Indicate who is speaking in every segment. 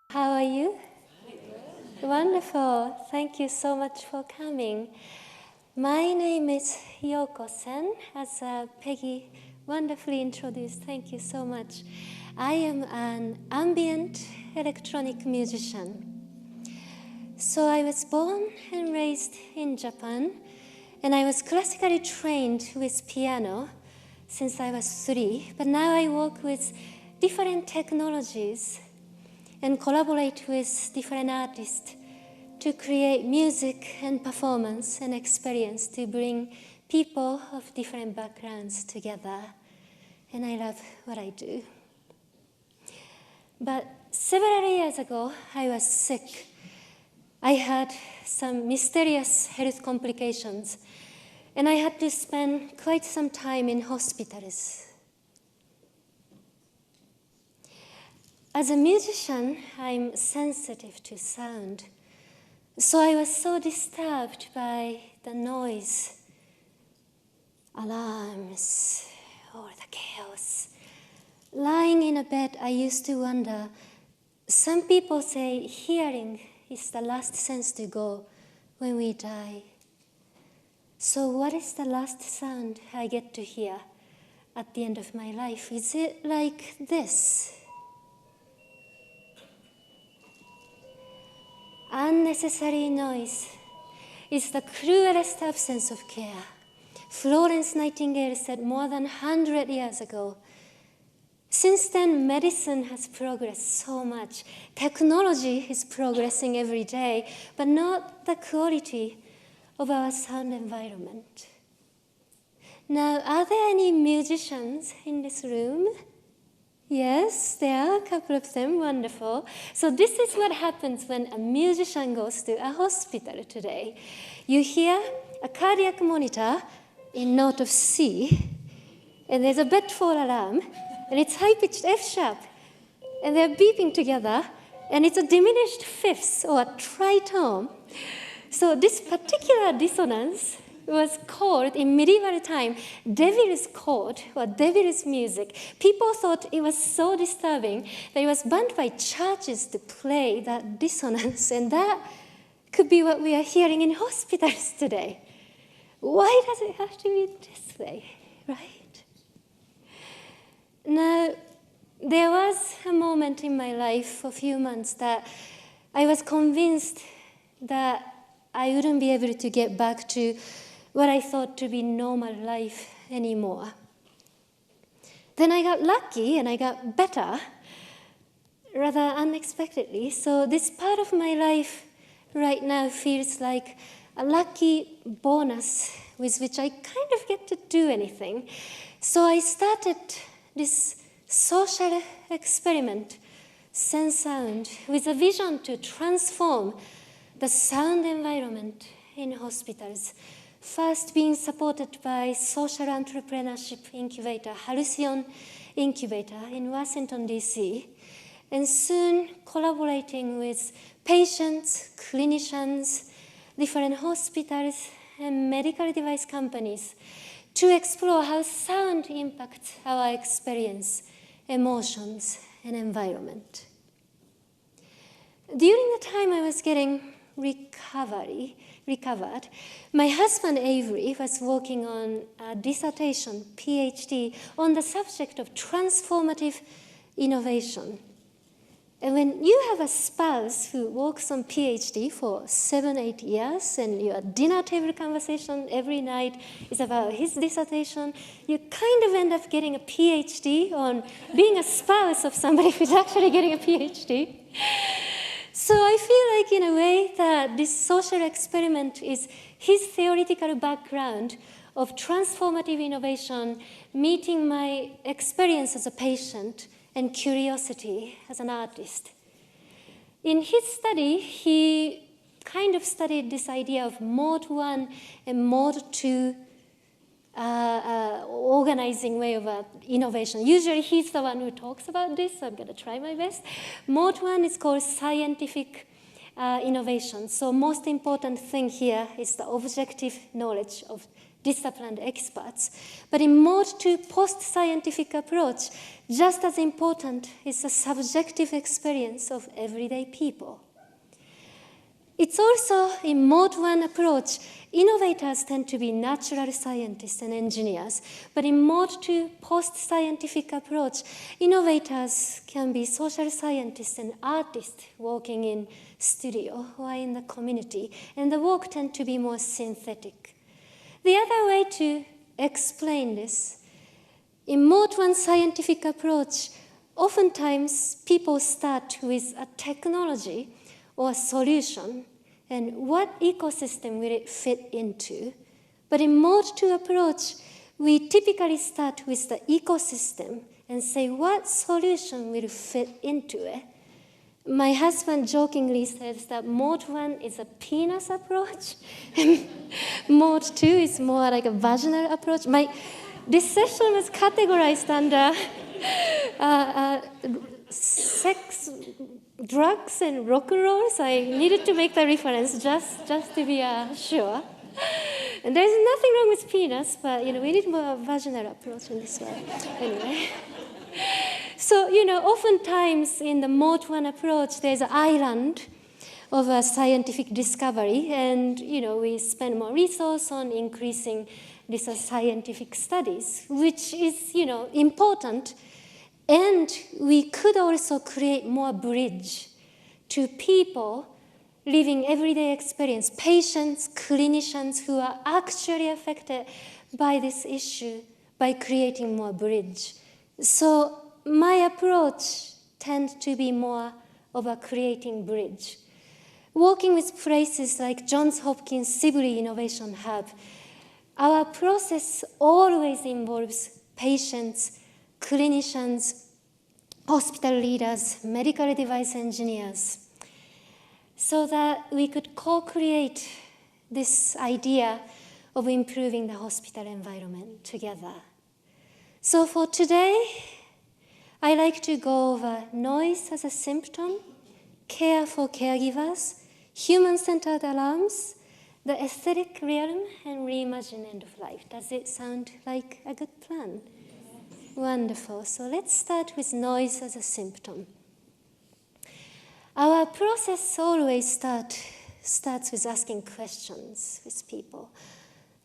Speaker 1: How are you? Wonderful. Thank you so much for coming. My name is Yoko-sen, as Peggy wonderfully introduced. Thank you so much. I am an ambient electronic musician. So I was born and raised in Japan, and I was classically trained with piano since I was 3, but now I work with different technologies and collaborate with different artists to create music and performance and experience to bring people of different backgrounds together. And I love what I do. But several years ago, I was sick. I had some mysterious health complications, and I had to spend quite some time in hospitals. As a musician, I'm sensitive to sound. So I was so disturbed by the noise, alarms, or the chaos. Lying in a bed, I used to wonder, some people say hearing is the last sense to go when we die. So what is the last sound I get to hear at the end of my life? Is it like this? Unnecessary noise is the cruelest absence of care. Florence Nightingale said more than 100 years ago. Since then, medicine has progressed so much. Technology is progressing every day, but not the quality of our sound environment. Now, are there any musicians in this room? Yes, there are a couple of them. Wonderful. So this is what happens when a musician goes to a hospital today. You hear a cardiac monitor in note of C, and there's a bed fall alarm, and it's high-pitched F sharp, and they're beeping together, and it's a diminished fifths or a tritone. So this particular dissonance was called, in medieval time, devil's chord or devil's music. People thought it was so disturbing that it was banned by churches to play that dissonance, and that could be what we are hearing in hospitals today. Why does it have to be this way, right? Now, there was a moment in my life for a few months that I was convinced that I wouldn't be able to get back to what I thought to be normal life anymore. Then I got lucky and I got better, rather unexpectedly. So this part of my life right now feels like a lucky bonus with which I kind of get to do anything. So I started this social experiment, Sense Sound, with a vision to transform the sound environment in hospitals. First being supported by social entrepreneurship incubator, Halcyon Incubator in Washington, D.C., and soon collaborating with patients, clinicians, different hospitals, and medical device companies to explore how sound impacts our experience, emotions, and environment. During the time I was getting recovered, my husband Avery was working on a dissertation, PhD, on the subject of transformative innovation. And when you have a spouse who works on PhD for 7-8 years, and your dinner table conversation every night is about his dissertation, you kind of end up getting a PhD on being a spouse of somebody who's actually getting a PhD. So I feel like, in a way, that this social experiment is his theoretical background of transformative innovation meeting my experience as a patient and curiosity as an artist. In his study, he kind of studied this idea of mode 1 and mode 2 organizing way of innovation. Usually he's the one who talks about this, so I'm going to try my best. Mode 1 is called scientific innovation. So most important thing here is the objective knowledge of disciplined experts. But in mode 2 post-scientific approach, Just as important is the subjective experience of everyday people. It's also, in Mode 1 approach, innovators tend to be natural scientists and engineers. But in Mode 2 post-scientific approach, innovators can be social scientists and artists working in studio or in the community. And the work tends to be more synthetic. The other way to explain this, in Mode 1 scientific approach, oftentimes people start with a technology or solution, and what ecosystem will it fit into? But in Mode 2 approach, we typically start with the ecosystem and say what solution will fit into it. My husband jokingly says that Mode 1 is a penis approach, and Mode 2 is more like a vaginal approach. This session was categorized under sex, drugs, and rock and roll, so I needed to make the reference just to be sure. And there's nothing wrong with penis, but we need more vaginal approach in this way. Anyway. So, oftentimes in the Mode 1 approach, there's an island of a scientific discovery, and we spend more resource on increasing these scientific studies, which is important. And we could also create more bridge to people living everyday experience, patients, clinicians who are actually affected by this issue by creating more bridge. So my approach tends to be more of a creating bridge. Working with places like Johns Hopkins Sibley Innovation Hub, our process always involves patients, clinicians, hospital leaders, medical device engineers, so that we could co-create this idea of improving the hospital environment together. So for today, I like to go over noise as a symptom, care for caregivers, human-centered alarms, the aesthetic realm, and reimagine end of life. Does it sound like a good plan? Wonderful. So let's start with noise as a symptom. Our process always starts with asking questions with people.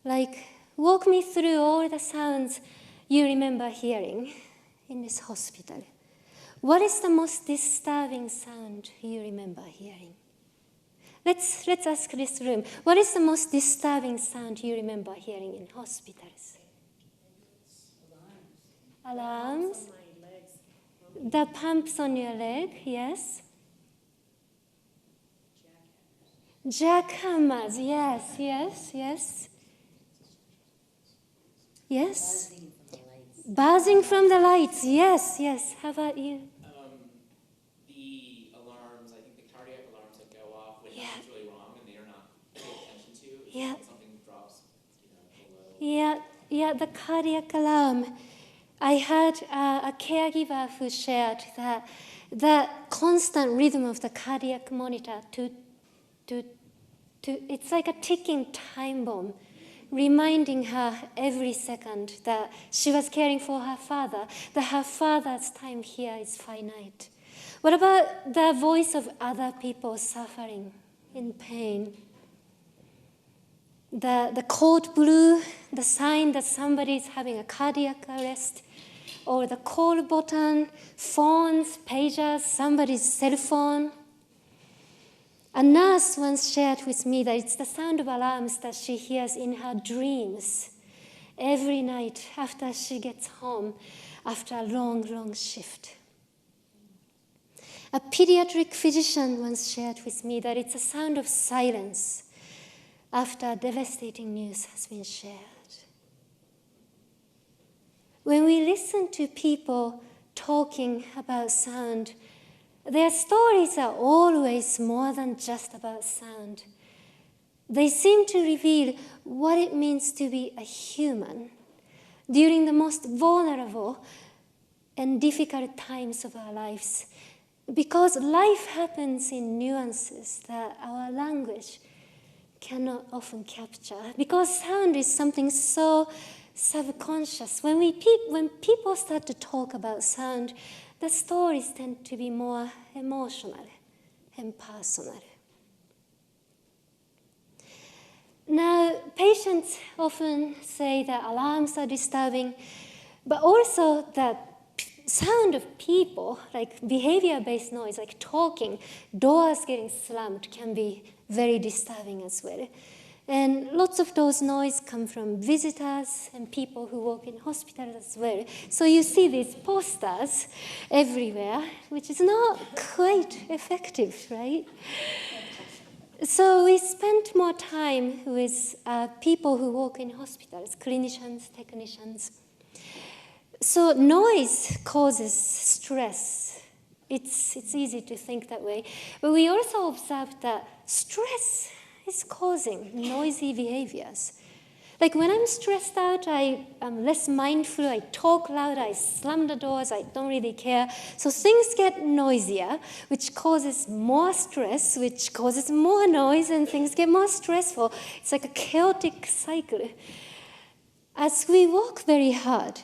Speaker 1: Like, walk me through all the sounds you remember hearing in this hospital. What is the most disturbing sound you remember hearing? Let's ask this room. What is the most disturbing sound you remember hearing in hospitals? Alarms. The pumps on your leg, yes. Jackhammers, yes. Yes. Buzzing from the lights, yes. How about you?
Speaker 2: The alarms, I think the cardiac alarms that go off when something's really wrong and they are not paid attention to.
Speaker 1: Yeah.
Speaker 2: When something drops, below.
Speaker 1: Yeah, the cardiac alarm. I had a caregiver who shared that the constant rhythm of the cardiac monitor it's like a ticking time bomb, reminding her every second that she was caring for her father, that her father's time here is finite. What about the voice of other people suffering in pain? The code blue, the sign that somebody is having a cardiac arrest, or the call button, phones, pagers, somebody's cell phone. A nurse once shared with me that it's the sound of alarms that she hears in her dreams every night after she gets home after a long shift. A pediatric physician once shared with me that it's a sound of silence after devastating news has been shared. When we listen to people talking about sound, their stories are always more than just about sound. They seem to reveal what it means to be a human during the most vulnerable and difficult times of our lives, because life happens in nuances that our language cannot often capture, because sound is something so subconscious. When people start to talk about sound, the stories tend to be more emotional and personal. Now, patients often say that alarms are disturbing, but also that sound of people, like behavior-based noise, like talking, doors getting slammed, can be very disturbing as well. And lots of those noise come from visitors and people who work in hospitals as well. So you see these posters everywhere, which is not quite effective, right? So we spent more time with people who work in hospitals, clinicians, technicians. So noise causes stress. It's easy to think that way. But we also observed that stress is causing noisy behaviors. Like when I'm stressed out, I'm less mindful, I talk loud, I slam the doors, I don't really care. So things get noisier, which causes more stress, which causes more noise, and things get more stressful. It's like a chaotic cycle. As we work very hard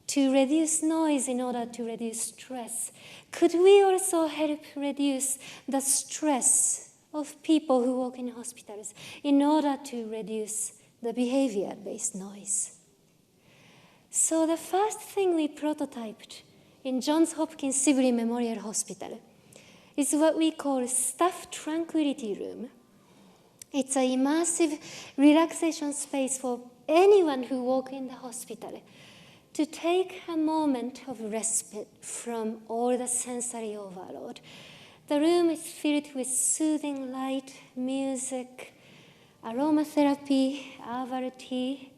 Speaker 1: to reduce noise in order to reduce stress, could we also help reduce the stress of people who work in hospitals in order to reduce the behavior-based noise? So the first thing we prototyped in Johns Hopkins Sibley Memorial Hospital is what we call Staff Tranquility Room. It's an immersive relaxation space for anyone who works in the hospital to take a moment of respite from all the sensory overload. The room is filled with soothing light, music, aromatherapy, herbal tea,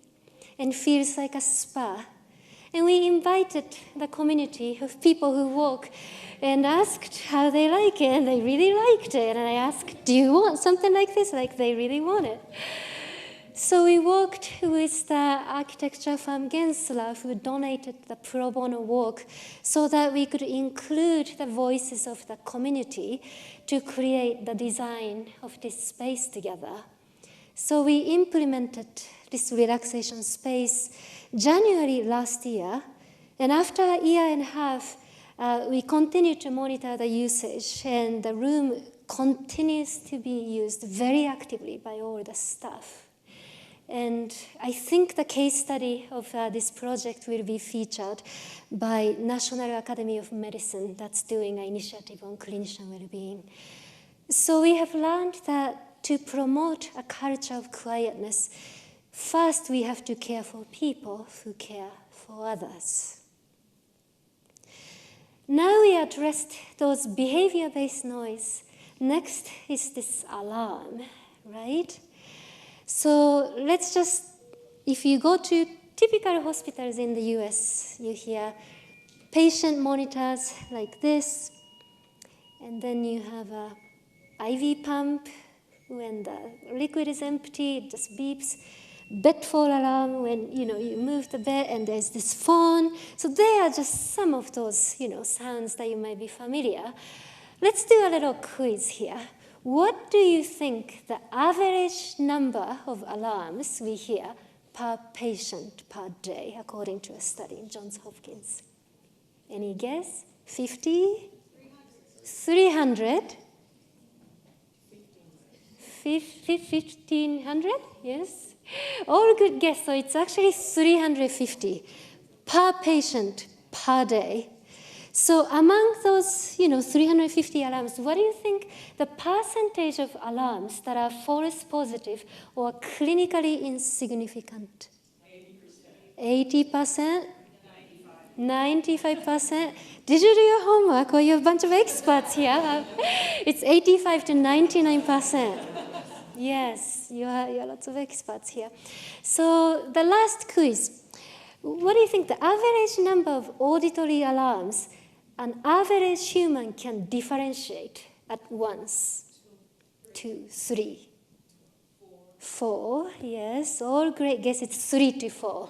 Speaker 1: and feels like a spa. And we invited the community of people who work and asked how they like it, and they really liked it. And I asked, do you want something like this? Like, they really want it. So we worked with the architecture firm Gensler, who donated the pro bono work, so that we could include the voices of the community to create the design of this space together. So we implemented this relaxation space January last year, and after a year and a half, we continued to monitor the usage, and the room continues to be used very actively by all the staff. And I think the case study of this project will be featured by National Academy of Medicine that's doing an initiative on clinician well-being. So we have learned that to promote a culture of quietness, first we have to care for people who care for others. Now we addressed those behavior-based noise. Next is this alarm, right? So let's just, if you go to typical hospitals in the US, you hear patient monitors like this, and then you have a IV pump. When the liquid is empty, it just beeps. Bed fall alarm when you move the bed, and there's this phone. So they are just some of those sounds that you might be familiar. Let's do a little quiz here. What do you think the average number of alarms we hear per patient per day, according to a study in Johns Hopkins? Any guess? 50? 300? 1,500? Yes? All good guess. So it's actually 350 per patient per day. So among those, 350 alarms, what do you think the percentage of alarms that are false positive or clinically insignificant? 80%? 80%? 95%? Did you do your homework, or you're a bunch of experts here? It's 85 to 99%. Yes, you are lots of experts here. So the last quiz. What do you think the average number of auditory alarms an average human can differentiate at once? 2, 3, 4. Yes, all great guess. It's 3 to 4.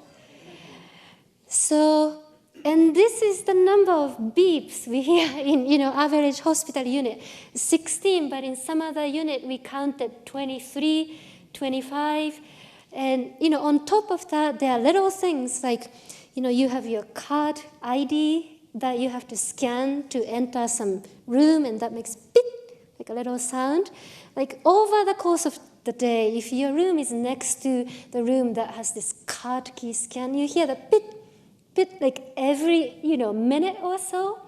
Speaker 1: So, and this is the number of beeps we hear in average hospital unit. 16, but in some other unit we counted 23, 25. And, on top of that, there are little things like, you have your card ID that you have to scan to enter some room, and that makes beep, like a little sound. Like over the course of the day, if your room is next to the room that has this card key scan, you hear the beep, beep, like every, minute or so.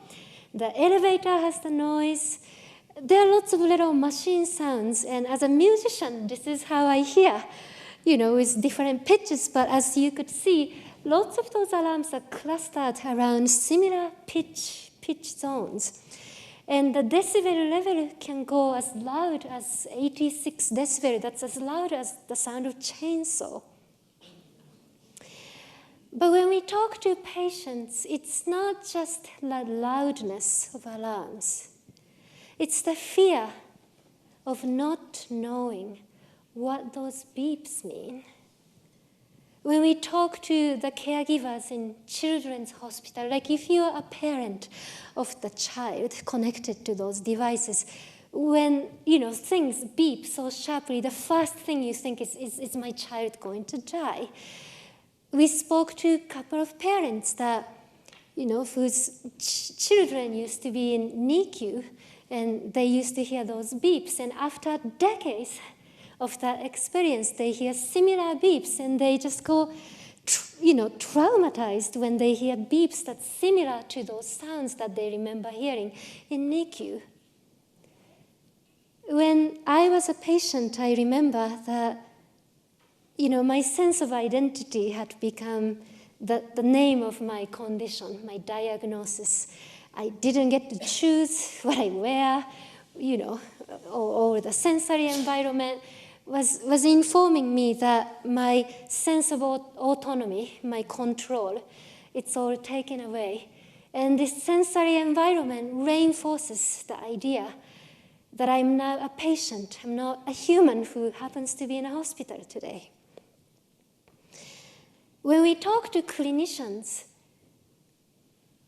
Speaker 1: The elevator has the noise. There are lots of little machine sounds, and as a musician, this is how I hear, with different pitches. But as you could see, lots of those alarms are clustered around similar pitch zones. And the decibel level can go as loud as 86 decibel. That's as loud as the sound of chainsaw. But when we talk to patients, it's not just the loudness of alarms. It's the fear of not knowing what those beeps mean. When we talk to the caregivers in children's hospital, like if you are a parent of the child connected to those devices, when things beep so sharply, the first thing you think is my child going to die? We spoke to a couple of parents that, whose children used to be in NICU, and they used to hear those beeps. And after decades of that experience, they hear similar beeps, and they just go, traumatized when they hear beeps that's similar to those sounds that they remember hearing in NICU. When I was a patient, I remember that my sense of identity had become the name of my condition, my diagnosis. I didn't get to choose what I wear, or the sensory environment was informing me that my sense of autonomy, my control, it's all taken away. And this sensory environment reinforces the idea that I'm now a patient. I'm not a human who happens to be in a hospital today. When we talk to clinicians,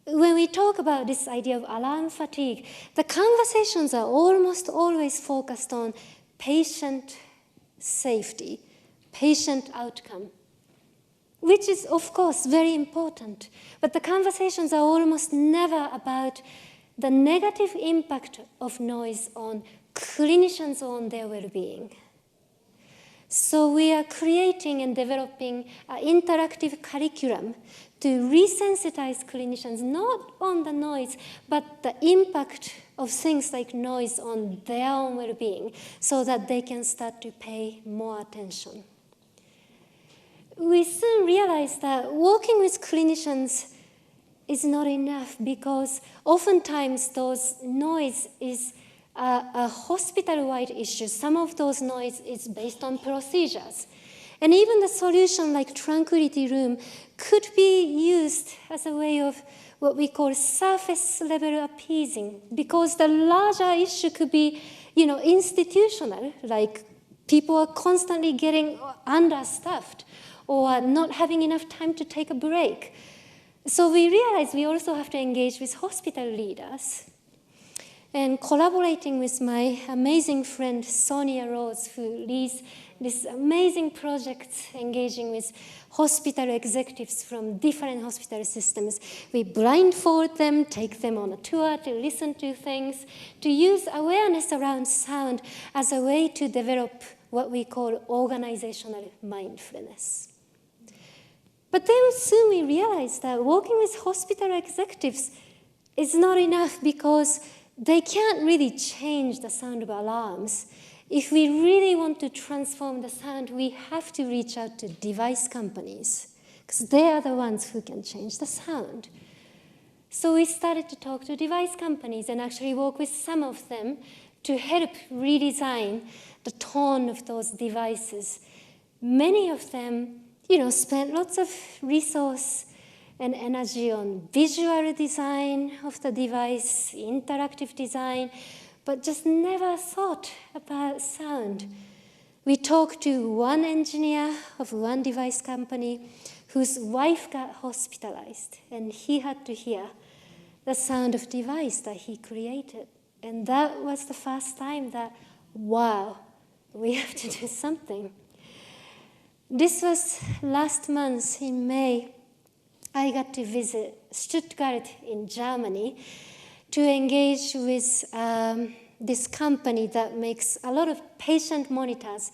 Speaker 1: when we talk about this idea of alarm fatigue, the conversations are almost always focused on patient safety, patient outcome, which is, of course, very important. But the conversations are almost never about the negative impact of noise on clinicians on their well-being. So we are creating and developing an interactive curriculum to resensitize clinicians not on the noise, but the impact of things like noise on their own well-being, so that they can start to pay more attention. We soon realized that working with clinicians is not enough, because oftentimes those noise is a hospital-wide issue. Some of those noise is based on procedures. And even the solution like Tranquility Room could be used as a way of what we call surface-level appeasing, because the larger issue could be, institutional, like people are constantly getting understaffed or not having enough time to take a break. So we realized we also have to engage with hospital leaders. And collaborating with my amazing friend Sonia Rose, who leads this amazing project engaging with hospital executives from different hospital systems, we blindfold them, take them on a tour to listen to things, to use awareness around sound as a way to develop what we call organizational mindfulness. But then soon we realized that working with hospital executives is not enough, because they can't really change the sound of alarms. If we really want to transform the sound, we have to reach out to device companies, because they are the ones who can change the sound. So we started to talk to device companies and actually work with some of them to help redesign the tone of those devices. Many of them, spent lots of resource and energy on visual design of the device, interactive design, but just never thought about sound. We talked to one engineer of one device company whose wife got hospitalized, and he had to hear the sound of device that he created. And that was the first time that, wow, we have to do something. This was last month in May. I got to visit Stuttgart in Germany to engage with this company that makes a lot of patient monitors.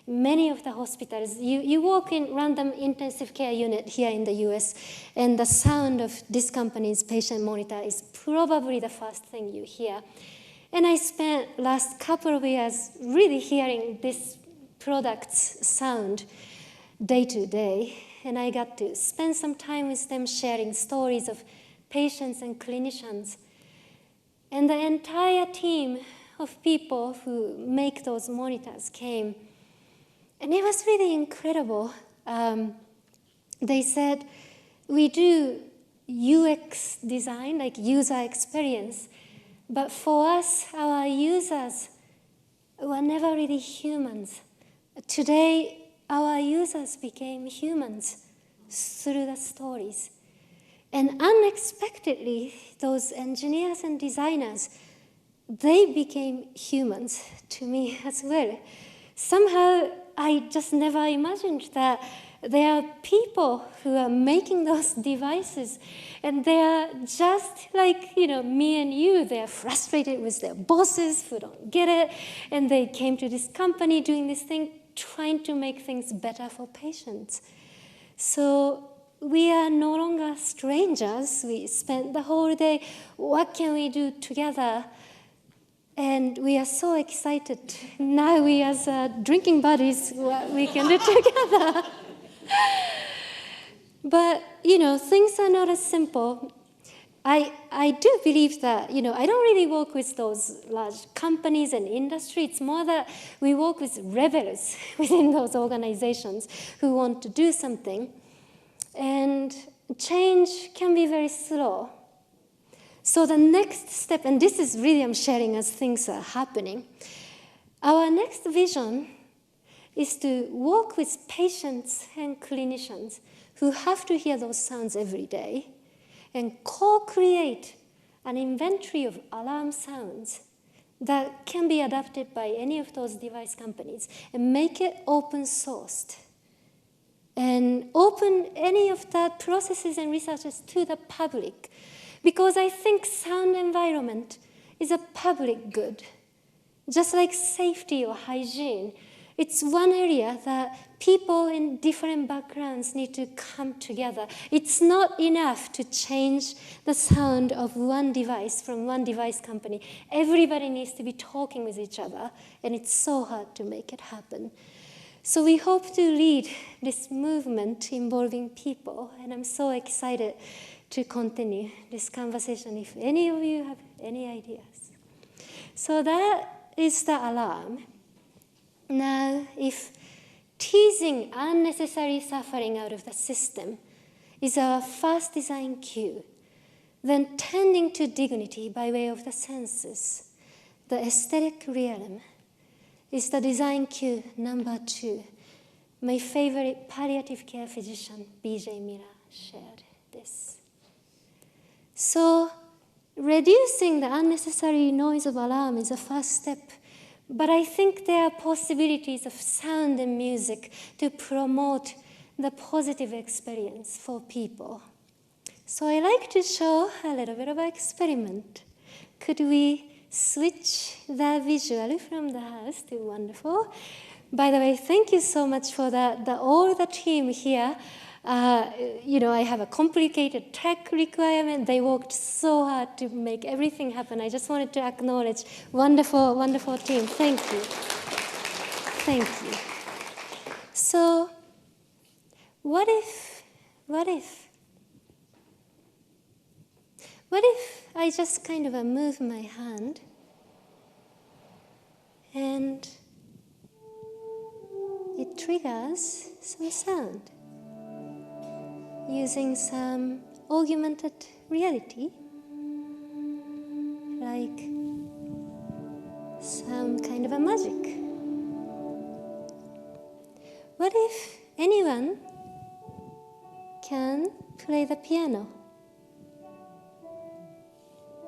Speaker 1: Many of the hospitals, you walk in random intensive care unit here in the US, and the sound of this company's patient monitor is probably the first thing you hear. And I spent last couple of years really hearing this product's sound day to day, and I got to spend some time with them sharing stories of patients and clinicians. And the entire team of people who make those monitors came. And it was really incredible. They said, we do UX design, like user experience, but for us, our users were never really humans. Today, our users became humans through the stories. And unexpectedly, those engineers and designers, they became humans to me as well. Somehow, I just never imagined that there are people who are making those devices, and they are just like, me and you. They're frustrated with their bosses who don't get it, and they came to this company doing this thing, trying to make things better for patients. So we are no longer strangers. We spent the whole day, what can we do together? And we are so excited. Now we as drinking buddies, what we can do together. But, things are not as simple. I do believe that, I don't really work with those large companies and industry. It's more that we work with rebels within those organizations who want to do something. And change can be very slow. So the next step, and this is really I'm sharing as things are happening, our next vision is to work with patients and clinicians who have to hear those sounds every day and co-create an inventory of alarm sounds that can be adapted by any of those device companies and make it open sourced and open any of that processes and researches to the public. Because I think sound environment is a public good. Just like safety or hygiene, it's one area that people in different backgrounds need to come together. It's not enough to change the sound of one device from one device company. Everybody needs to be talking with each other, and it's so hard to make it happen. So we hope to lead this movement involving people, and I'm so excited to continue this conversation if any of you have any ideas. So that is the alarm. Now, if teasing unnecessary suffering out of the system is our first design cue, then tending to dignity by way of the senses, the aesthetic realm, is the design cue number 2. My favorite palliative care physician, B.J. Miller, shared this. So reducing the unnecessary noise of alarm is a first step, but I think there are possibilities of sound and music to promote the positive experience for people. So I like to show a little bit of an experiment. Could we switch the visual from the house to wonderful? By the way, thank you so much for that. All the team here. I have a complicated tech requirement. They worked so hard to make everything happen. I just wanted to acknowledge wonderful, wonderful team. Thank you. Thank you. So, what if I just kind of move my hand and it triggers some sound? Using some augmented reality, like some kind of a magic. What if anyone can play the piano?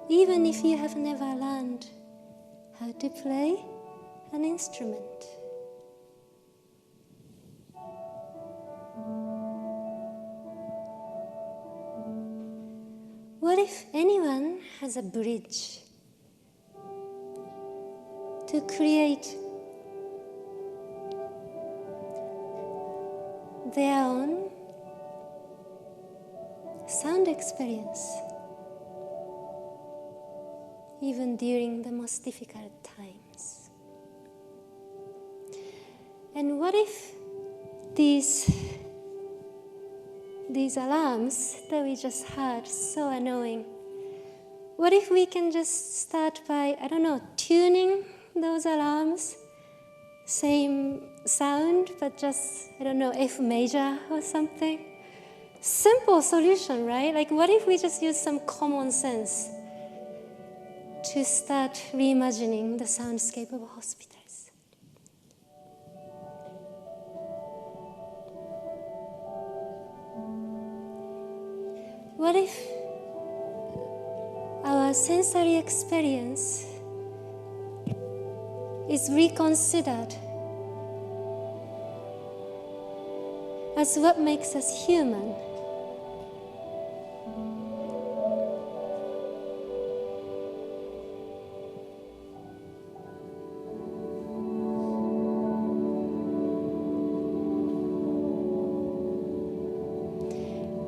Speaker 1: Even if you have never learned how to play an instrument. if anyone has a bridge to create their own sound experience, even during the most difficult times? And what if these alarms that we just heard, so annoying, what if we can just start by, I don't know, tuning those alarms, same sound, but just, I don't know, F major or something? Simple solution, right? Like, what if we just use some common sense to start reimagining the soundscape of hospitals? What if our sensory experience is reconsidered as what makes us human?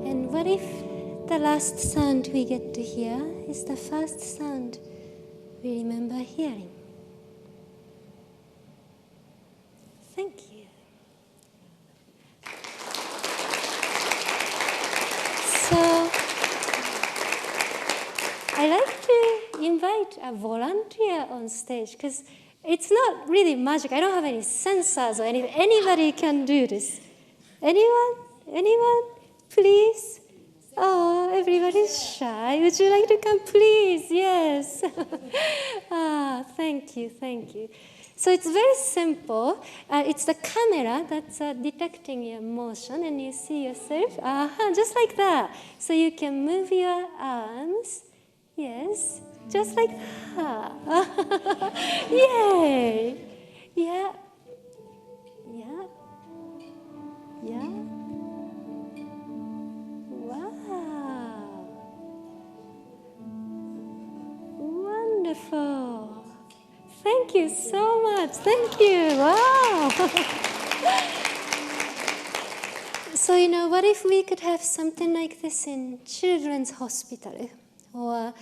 Speaker 1: And what if the last sound we get to hear is the first sound we remember hearing? Thank you. So, I like to invite a volunteer on stage because it's not really magic. I don't have any sensors or anything. Anybody can do this. Anyone? Anyone? Please? Oh, everybody's shy. Would you like to come, please? Yes. Thank you, thank you. So it's very simple. It's the camera that's detecting your motion, and you see yourself, just like that. So you can move your arms. Yes, just like that. Yay! Yeah. Yeah. Yeah. Wow. Wonderful. Thank you so much. Thank you. Wow. So, what if we could have something like this in children's hospital, or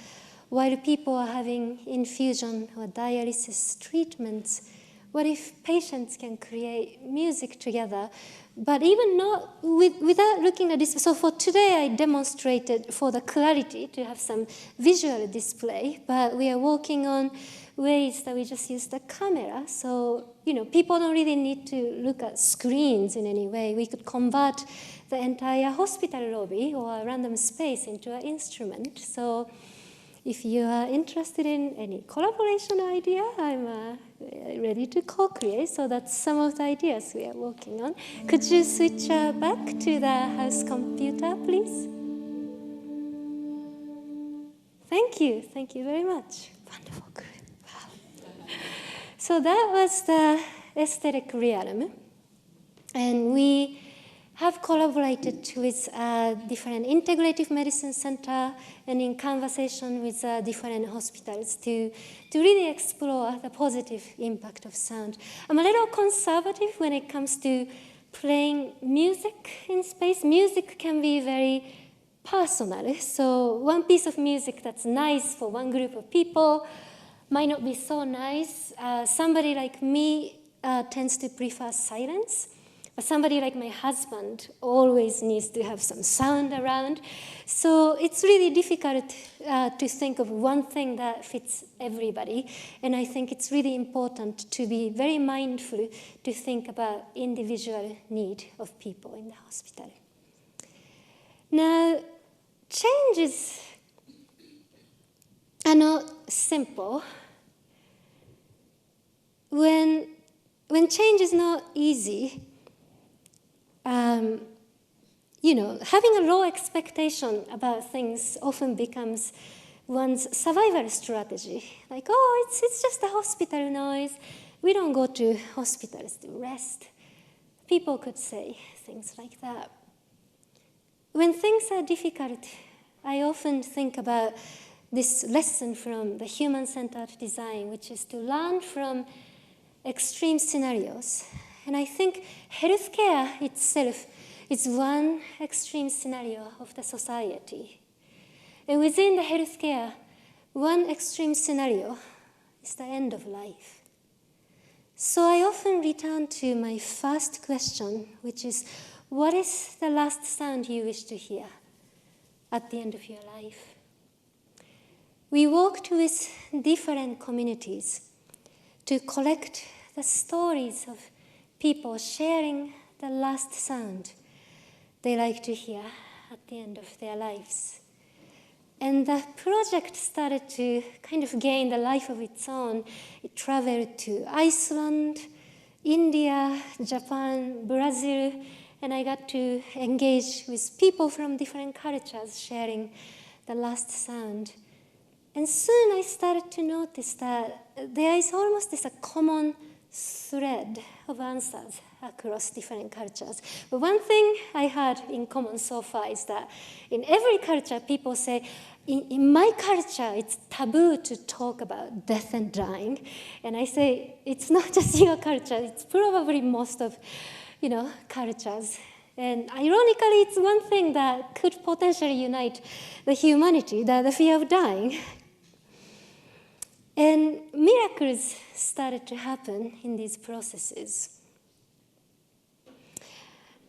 Speaker 1: while people are having infusion or dialysis treatments? What if patients can create music together, but even not without looking at this? So for today, I demonstrated for the clarity to have some visual display, but we are working on ways that we just use the camera. So, people don't really need to look at screens in any way. We could convert the entire hospital lobby or a random space into an instrument. So if you are interested in any collaboration idea, I'm ready to co-create. So that's some of the ideas we are working on. Could you switch back to the house computer, please? Thank you very much. Wonderful group. Wow. So that was the aesthetic realm. And we have collaborated with different integrative medicine center and in conversation with different hospitals to really explore the positive impact of sound. I'm a little conservative when it comes to playing music in space. Music can be very personal. So one piece of music that's nice for one group of people might not be so nice. Somebody like me tends to prefer silence. But somebody like my husband always needs to have some sound around. So it's really difficult to think of one thing that fits everybody. And I think it's really important to be very mindful to think about individual need of people in the hospital. Now, changes are not simple. When change is not easy, having a low expectation about things often becomes one's survival strategy. Like, it's just a hospital noise. We don't go to hospitals to rest. People could say things like that. When things are difficult, I often think about this lesson from the human-centered design, which is to learn from extreme scenarios. And I think healthcare itself is one extreme scenario of the society. And within the healthcare, one extreme scenario is the end of life. So I often return to my first question, which is, what is the last sound you wish to hear at the end of your life? We worked with different communities to collect the stories of people sharing the last sound they like to hear at the end of their lives. And the project started to kind of gain the life of its own. It traveled to Iceland, India, Japan, Brazil, and I got to engage with people from different cultures sharing the last sound. And soon I started to notice that there is almost this a common thread of answers across different cultures. But one thing I had in common so far is that in every culture, people say, in my culture, it's taboo to talk about death and dying. And I say, it's not just your culture, it's probably most of, cultures. And ironically, it's one thing that could potentially unite the humanity, the fear of dying. And miracles started to happen in these processes.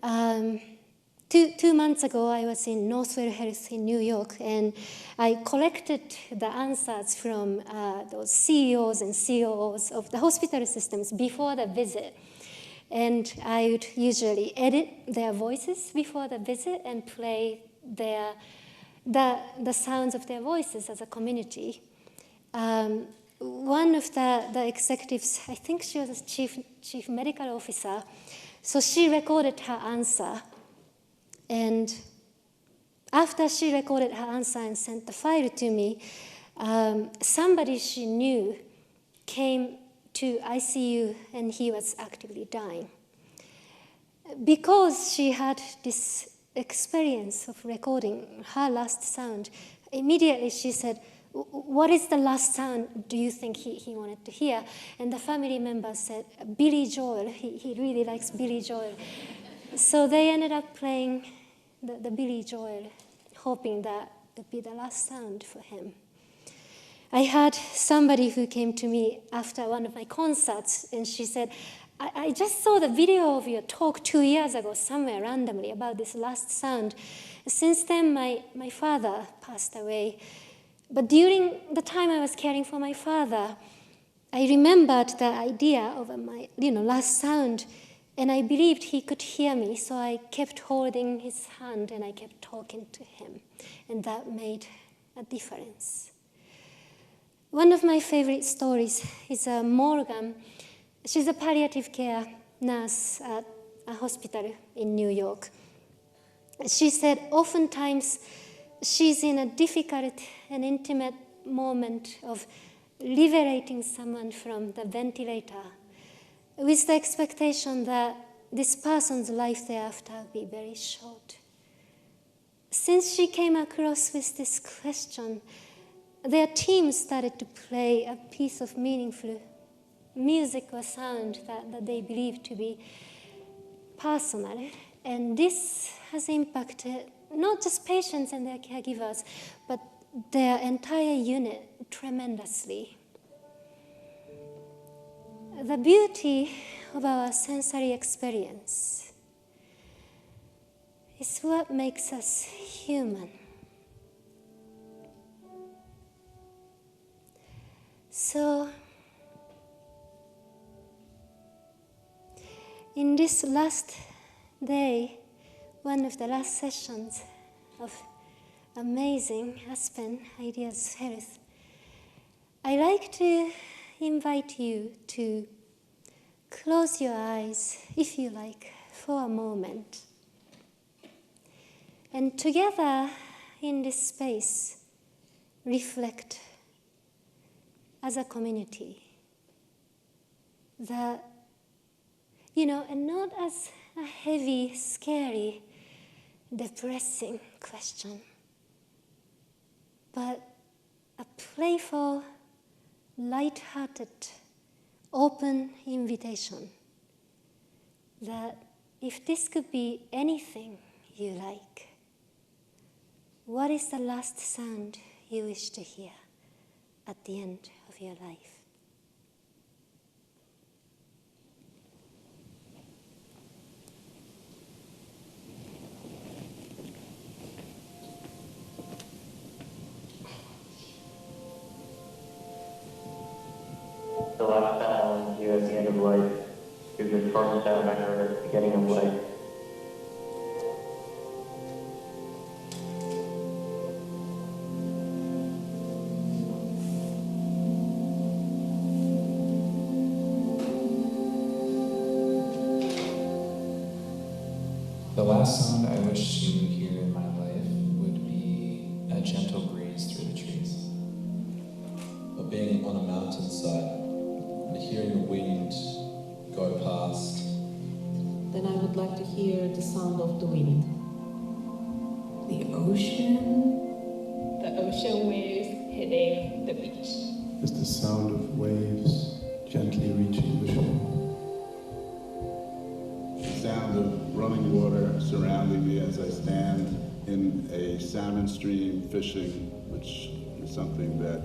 Speaker 1: 2 months ago, I was in Northwell Health in New York, and I collected the answers from those CEOs and COOs of the hospital systems before the visit. And I would usually edit their voices before the visit and play the sounds of their voices as a community. One of the executives, I think she was a chief medical officer, so she recorded her answer. And after she recorded her answer and sent the file to me, somebody she knew came to ICU and he was actively dying. Because she had this experience of recording her last sound, immediately she said, what is the last sound do you think he wanted to hear? And the family member said, Billy Joel. He really likes Billy Joel. So they ended up playing the Billy Joel, hoping that would be the last sound for him. I had somebody who came to me after one of my concerts, and she said, I just saw the video of your talk 2 years ago somewhere randomly about this last sound. Since then, my father passed away. But during the time I was caring for my father, I remembered the idea of my last sound, and I believed he could hear me, so I kept holding his hand and I kept talking to him, and that made a difference. One of my favorite stories is Morgan. She's a palliative care nurse at a hospital in New York. She said oftentimes she's in a difficult and intimate moment of liberating someone from the ventilator with the expectation that this person's life thereafter will be very short. Since she came across with this question, their team started to play a piece of meaningful music or sound that they believed to be personal. And this has impacted not just patients and their caregivers, but their entire unit tremendously. The beauty of our sensory experience is what makes us human. So, in this last day, one of the last sessions of amazing Aspen Ideas Health, I like to invite you to close your eyes, if you like, for a moment. And together in this space, reflect as a community that, and not as a heavy, scary, depressing question, but a playful, light-hearted, open invitation that if this could be anything you like, what is the last sound you wish to hear at the end of your life?
Speaker 3: The last sound here at the end of life is the first sound I heard at the beginning of life.
Speaker 4: The last sound I wish to hear in my life would be a gentle breeze through the trees.
Speaker 5: Of being on a mountainside and hearing the wind go past.
Speaker 6: Then I would like to hear the sound of the wind. The ocean.
Speaker 7: The ocean waves hitting the beach.
Speaker 8: It's the sound of waves gently reaching the shore.
Speaker 9: The sound of running water surrounding me as I stand in a salmon stream fishing, which is something that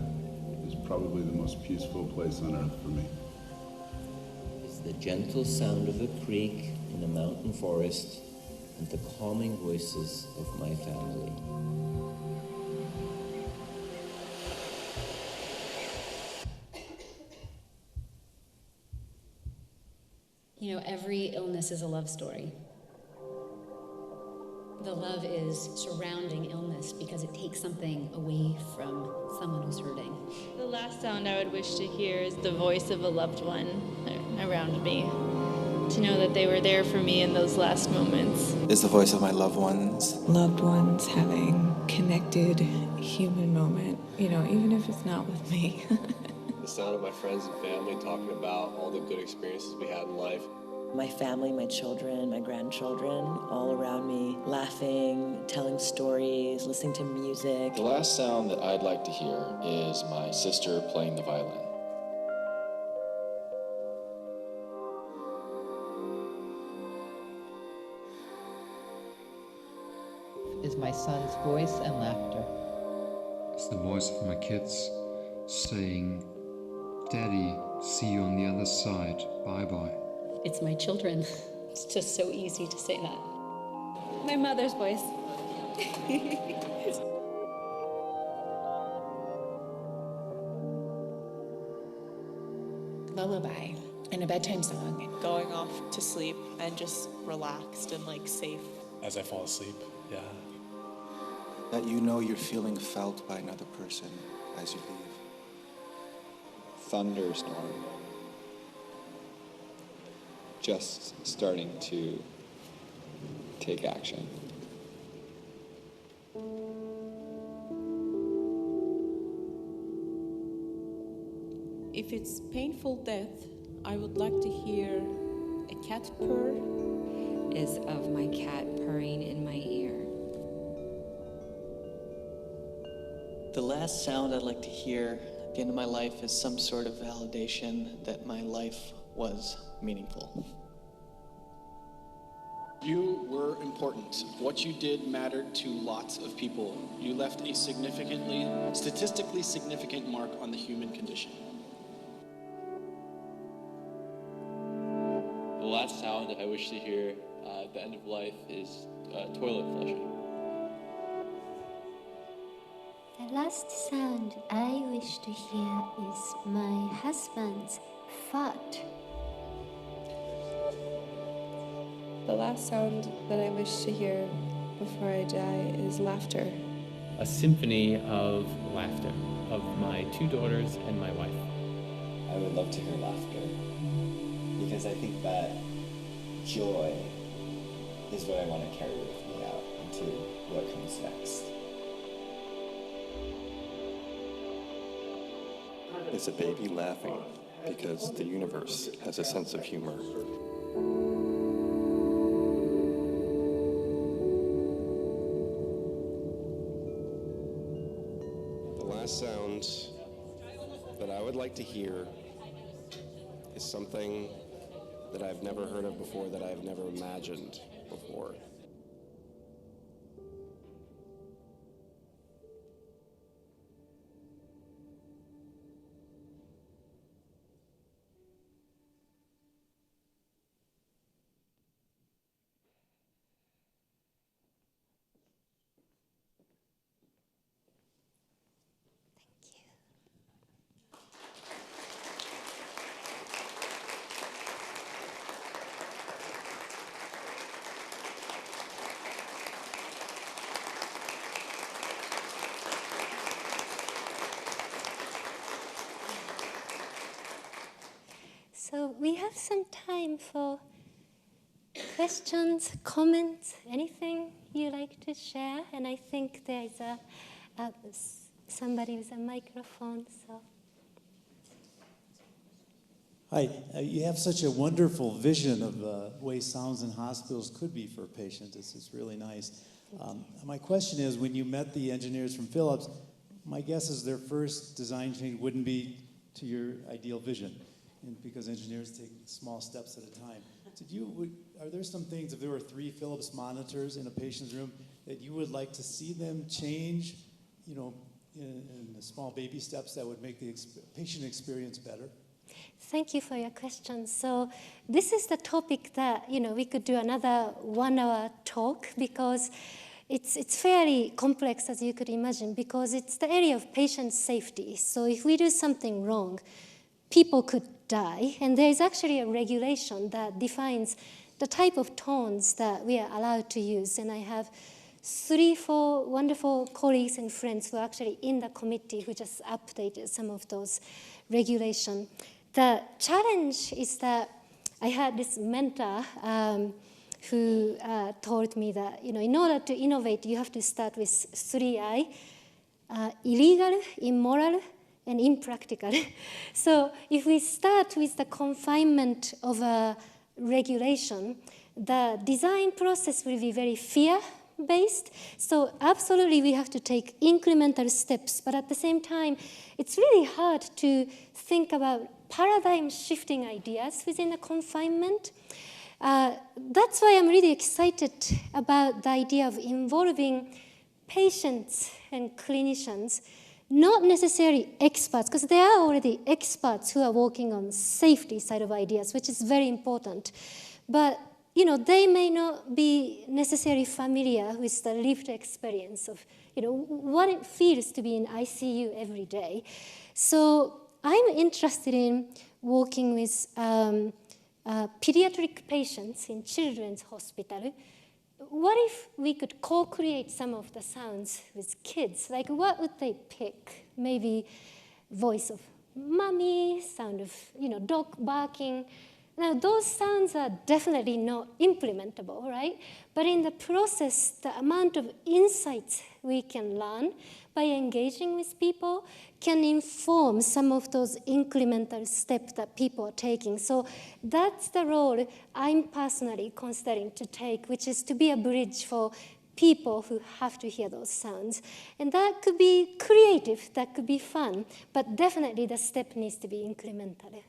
Speaker 9: is probably the most peaceful place on earth for me.
Speaker 10: It's the gentle sound of a creek in a mountain forest and the calming voices of my family.
Speaker 11: You know, every illness is a love story. The love is surrounding illness because it takes something away from someone who's hurting.
Speaker 7: The last sound I would wish to hear is the voice of a loved one around me. To know that they were there for me in those last moments.
Speaker 12: Is the voice of my loved ones.
Speaker 13: Loved ones having connected human moment, you know, even if it's not with me.
Speaker 14: The sound of my friends and family talking about all the good experiences we had in life.
Speaker 15: My family, my children, my grandchildren, all around me, laughing, telling stories, listening to music.
Speaker 16: The last sound that I'd like to hear is my sister playing the violin.
Speaker 17: Is my son's voice and laughter.
Speaker 18: It's the voice of my kids saying, "Daddy, see you on the other side, bye-bye."
Speaker 11: It's my children. It's just so easy to say that.
Speaker 7: My mother's voice.
Speaker 19: Lullaby and a bedtime song.
Speaker 20: Going off to sleep and just relaxed and like safe.
Speaker 21: As I fall asleep, yeah.
Speaker 12: That you know you're feeling felt by another person as you leave.
Speaker 22: Thunderstorm. Just starting to take action.
Speaker 6: If it's painful death, I would like to hear a cat purr.
Speaker 23: Is of my cat purring in my ear.
Speaker 24: The last sound I'd like to hear at the end of my life is some sort of validation that my life was meaningful.
Speaker 21: You were important. What you did mattered to lots of people. You left a statistically significant mark on the human condition.
Speaker 25: The last sound I wish to hear at the end of life is toilet flushing.
Speaker 1: The last sound I wish to hear is my husband's fart.
Speaker 26: The last sound that I wish to hear before I die is laughter.
Speaker 2: A symphony of laughter of my two daughters and my wife.
Speaker 27: I would love to hear laughter because I think that joy is what I want to carry with me out into what comes next.
Speaker 8: It's a baby laughing because the universe has a sense of humor.
Speaker 3: sound that I would like to hear is something that I've never heard of before, that I've never imagined before.
Speaker 1: So we have some time for questions, comments, anything you like to share. And I think there's somebody with a microphone. So.
Speaker 4: Hi, you have such a wonderful vision of the way sounds in hospitals could be for patients. It's really nice. My question is, when you met the engineers from Philips, my guess is their first design change wouldn't be to your ideal vision, and because engineers take small steps at a time. Are there some things, if there were 3 Philips monitors in a patient's room, that you would like to see them change, in the small baby steps that would make the patient experience better?
Speaker 1: Thank you for your question. So this is the topic that, we could do another 1-hour talk, because it's fairly complex, as you could imagine, because it's the area of patient safety. So if we do something wrong, people could die, and there is actually a regulation that defines the type of tones that we are allowed to use. And I have 3-4 wonderful colleagues and friends who are actually in the committee who just updated some of those regulations. The challenge is that I had this mentor who told me that, in order to innovate, you have to start with 3I, illegal, immoral, and impractical. So if we start with the confinement of a regulation, the design process will be very fear-based. So absolutely we have to take incremental steps, but at the same time, it's really hard to think about paradigm-shifting ideas within the confinement. That's why I'm really excited about the idea of involving patients and clinicians, not necessarily experts, because there are already experts who are working on safety side of ideas, which is very important. But they may not be necessarily familiar with the lived experience of what it feels to be in ICU every day. So I'm interested in working with pediatric patients in children's hospital. What if we could co-create some of the sounds with kids? Like, what would they pick? Maybe voice of mommy, sound of, dog barking. Now, those sounds are definitely not implementable, right? But in the process, the amount of insights we can learn by engaging with people can inform some of those incremental steps that people are taking. So that's the role I'm personally considering to take, which is to be a bridge for people who have to hear those sounds. And that could be creative, that could be fun, but definitely the step needs to be incremental.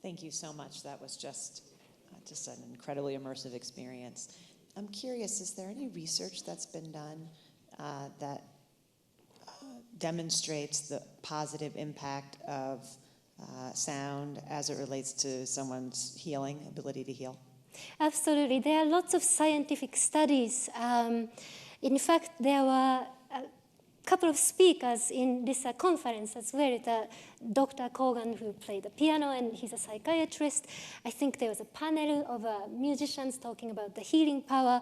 Speaker 5: Thank you so much. That was just an incredibly immersive experience. I'm curious, is there any research that's been done that demonstrates the positive impact of sound as it relates to someone's healing, ability to heal?
Speaker 1: Absolutely. There are lots of scientific studies. In fact, there were a couple of speakers in this conference as well. Dr. Kogan, who played the piano, and he's a psychiatrist. I think there was a panel of musicians talking about the healing power.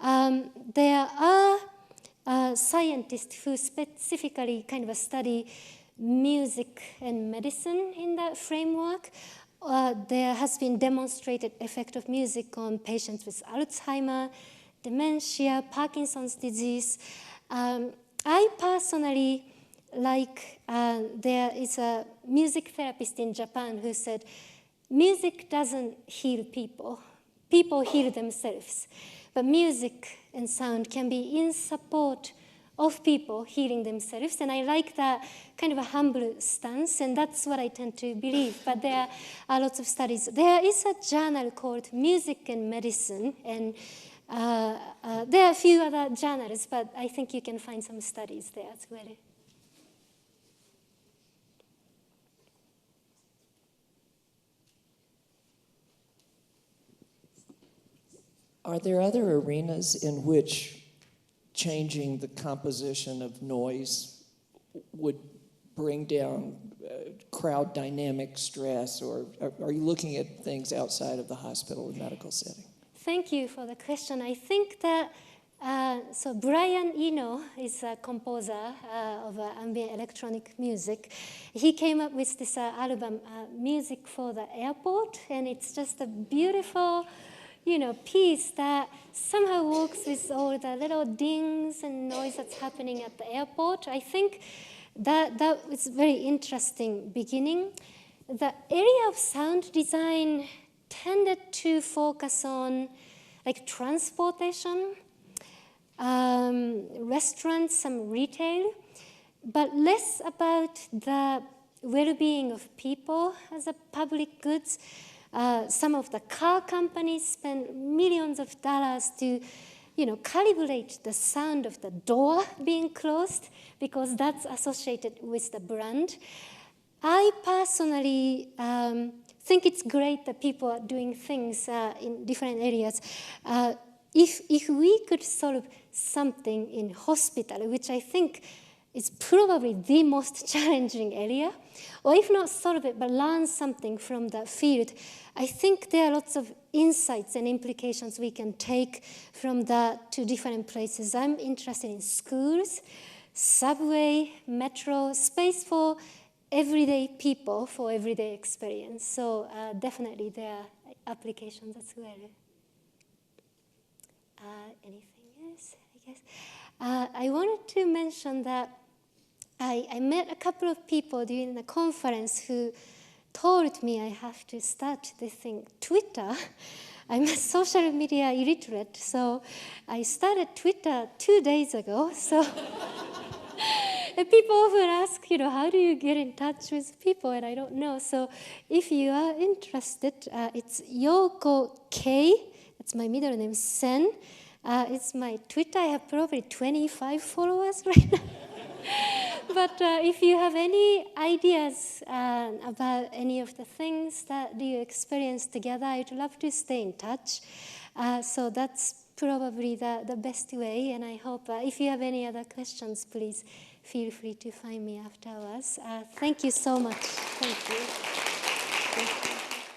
Speaker 1: There are scientists who specifically kind of study music and medicine in that framework. There has been demonstrated effect of music on patients with Alzheimer, dementia, Parkinson's disease. I personally there is a music therapist in Japan who said, music doesn't heal people. people heal themselves. But music and sound can be in support of people healing themselves, and I like that kind of a humble stance, and that's what I tend to believe. But there are lots of studies. There is a journal called Music and Medicine, and there are a few other journals, but I think you can find some studies there as well.
Speaker 9: Are there other arenas in which changing the composition of noise would bring down crowd dynamic stress, or are you looking at things outside of the hospital and medical setting?
Speaker 1: Thank you for the question. I think that, so Brian Eno is a composer of ambient electronic music. He came up with this album, Music for the Airport, and it's just a beautiful, piece that somehow works with all the little dings and noise that's happening at the airport. I think that was a very interesting beginning. The area of sound design tended to focus on like transportation, restaurants, some retail, but less about the well-being of people as a public goods. Some of the car companies spend millions of dollars to, calibrate the sound of the door being closed because that's associated with the brand. I personally think it's great that people are doing things in different areas. If we could solve something in hospital, which I think is probably the most challenging area, or if not solve it, but learn something from that field, I think there are lots of insights and implications we can take from that to different places. I'm interested in schools, subway, metro, space for everyday people, for everyday experience. So definitely there are applications as well. Anything else, I guess? I wanted to mention that I met a couple of people during the conference who told me I have to start this thing, Twitter. I'm a social media illiterate, so I started Twitter 2 days ago. So and people often ask, how do you get in touch with people? And I don't know. So if you are interested, it's Yoko K. That's my middle name, Sen. It's my Twitter. I have probably 25 followers right now. But if you have any ideas about any of the things that you experience together, I'd love to stay in touch. So that's probably the best way. And I hope if you have any other questions, please feel free to find me afterwards. Thank you so much. Thank you.